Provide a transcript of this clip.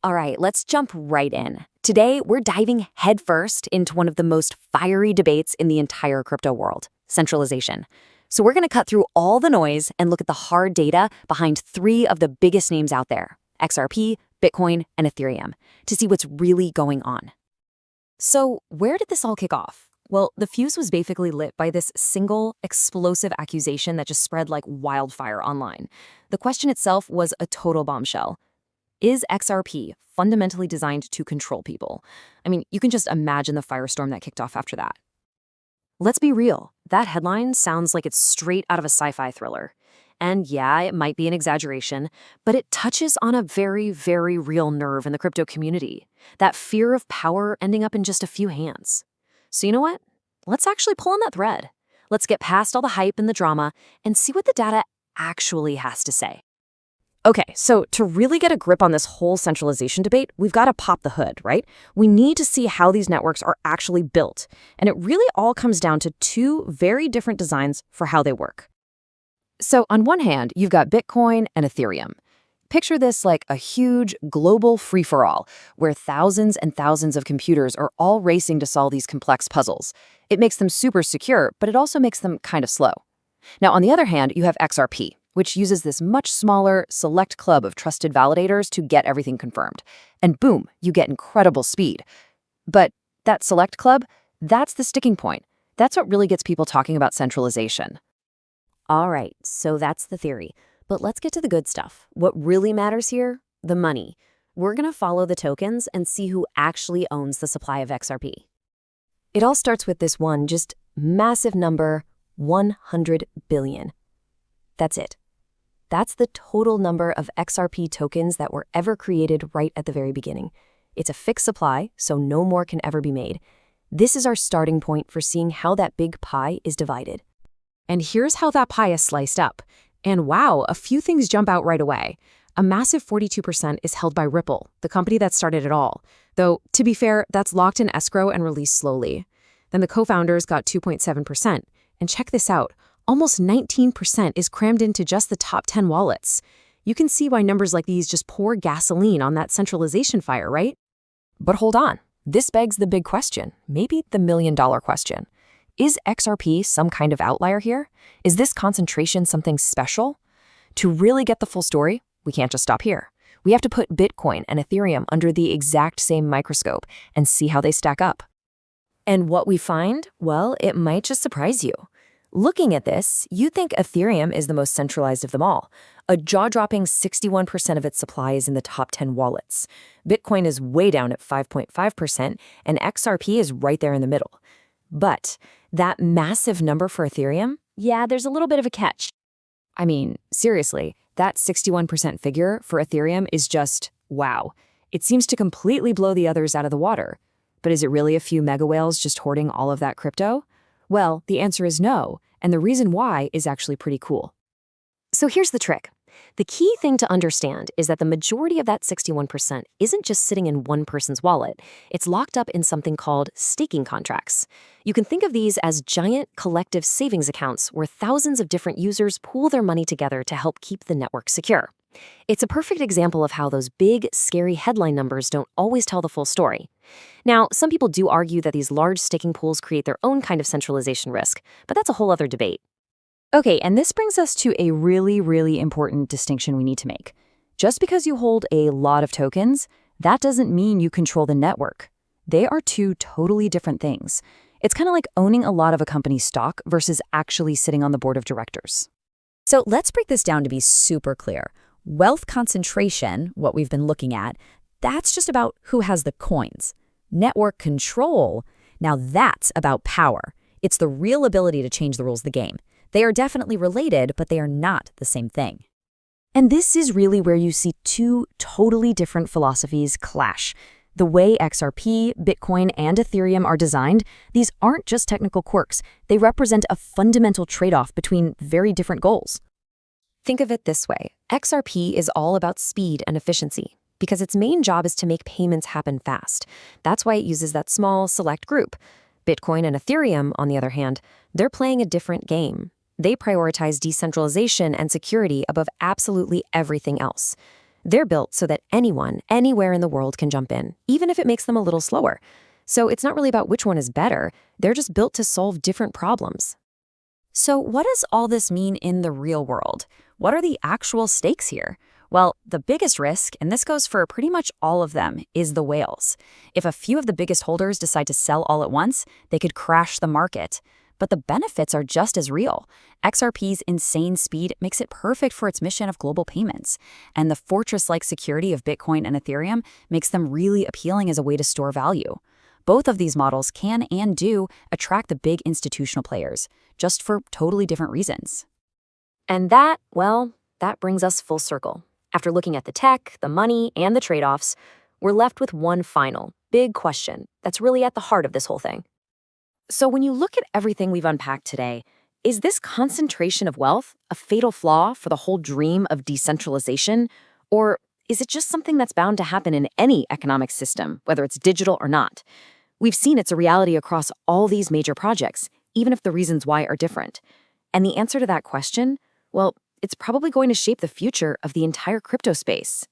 All right, let's jump right in. Today, we're diving headfirst into one of the most fiery debates in the entire crypto world, centralization. So we're going to cut through all the noise and look at the hard data behind three of the biggest names out there, XRP, Bitcoin, and Ethereum, to see what's really going on. So where did this all kick off? Well, the fuse was basically lit by this single, explosive accusation that just spread like wildfire online. The question itself was a total bombshell. Is XRP fundamentally designed to control people? I mean, you can just imagine the firestorm that kicked off after that. Let's be real, that headline sounds like it's straight out of a sci-fi thriller. And yeah, it might be an exaggeration, but it touches on a very, very real nerve in the crypto community. That fear of power ending up in just a few hands. So you know what? Let's actually pull on that thread. Let's get past all the hype and the drama and see what the data actually has to say. Okay, so to really get a grip on this whole centralization debate, we've got to pop the hood, right? We need to see how these networks are actually built. And it really all comes down to two very different designs for how they work. So on one hand, you've got Bitcoin and Ethereum. Picture this like a huge global free-for-all, where thousands and thousands of computers are all racing to solve these complex puzzles. It makes them super secure, but it also makes them kind of slow. Now, on the other hand, you have XRP, which uses this much smaller, select club of trusted validators to get everything confirmed. And boom, you get incredible speed. But that select club, that's the sticking point. That's what really gets people talking about centralization. All right, so that's the theory. But let's get to the good stuff. What really matters here? The money. We're going to follow the tokens and see who actually owns the supply of XRP. It all starts with this one, just massive number, 100 billion. That's it. That's the total number of XRP tokens that were ever created right at the very beginning. It's a fixed supply, so no more can ever be made. This is our starting point for seeing how that big pie is divided. And here's how that pie is sliced up. And wow, a few things jump out right away. A massive 42% is held by Ripple, the company that started it all. Though, to be fair, that's locked in escrow and released slowly. Then the co-founders got 2.7%. And check this out. Almost 19% is crammed into just the top 10 wallets. You can see why numbers like these just pour gasoline on that centralization fire, right? But hold on. This begs the big question, maybe the million-dollar question. Is XRP some kind of outlier here? Is this concentration something special? To really get the full story, we can't just stop here. We have to put Bitcoin and Ethereum under the exact same microscope and see how they stack up. And what we find, well, it might just surprise you. Looking at this, you think Ethereum is the most centralized of them all. A jaw-dropping 61% of its supply is in the top 10 wallets. Bitcoin is way down at 5.5%, and XRP is right there in the middle. But that massive number for Ethereum, yeah, there's a little bit of a catch. I mean, seriously, that 61% figure for Ethereum is just, wow. It seems to completely blow the others out of the water. But is it really a few mega whales just hoarding all of that crypto? Well, the answer is no, and the reason why is actually pretty cool. So here's the trick. The key thing to understand is that the majority of that 61% isn't just sitting in one person's wallet. It's locked up in something called staking contracts. You can think of these as giant collective savings accounts where thousands of different users pool their money together to help keep the network secure. It's a perfect example of how those big, scary headline numbers don't always tell the full story. Now, some people do argue that these large staking pools create their own kind of centralization risk, but that's a whole other debate. Okay, and this brings us to a really, really important distinction we need to make. Just because you hold a lot of tokens, that doesn't mean you control the network. They are two totally different things. It's kind of like owning a lot of a company's stock versus actually sitting on the board of directors. So let's break this down to be super clear. Wealth concentration, what we've been looking at, that's just about who has the coins. Network control, now that's about power. It's the real ability to change the rules of the game. They are definitely related, but they are not the same thing. And this is really where you see two totally different philosophies clash. The way XRP, Bitcoin, and Ethereum are designed, these aren't just technical quirks. They represent a fundamental trade-off between very different goals. Think of it this way. XRP is all about speed and efficiency because its main job is to make payments happen fast. That's why it uses that small, select group. Bitcoin and Ethereum, on the other hand, they're playing a different game. They prioritize decentralization and security above absolutely everything else. They're built so that anyone, anywhere in the world can jump in, even if it makes them a little slower. So it's not really about which one is better. They're just built to solve different problems. So what does all this mean in the real world? What are the actual stakes here? Well, the biggest risk, and this goes for pretty much all of them, is the whales. If a few of the biggest holders decide to sell all at once, they could crash the market. But the benefits are just as real. XRP's insane speed makes it perfect for its mission of global payments. And the fortress-like security of Bitcoin and Ethereum makes them really appealing as a way to store value. Both of these models can and do attract the big institutional players, just for totally different reasons. And that, well, that brings us full circle. After looking at the tech, the money, and the trade-offs, we're left with one final, big question that's really at the heart of this whole thing. So when you look at everything we've unpacked today, is this concentration of wealth a fatal flaw for the whole dream of decentralization? Or is it just something that's bound to happen in any economic system, whether it's digital or not? We've seen it's a reality across all these major projects, even if the reasons why are different. And the answer to that question, well, it's probably going to shape the future of the entire crypto space.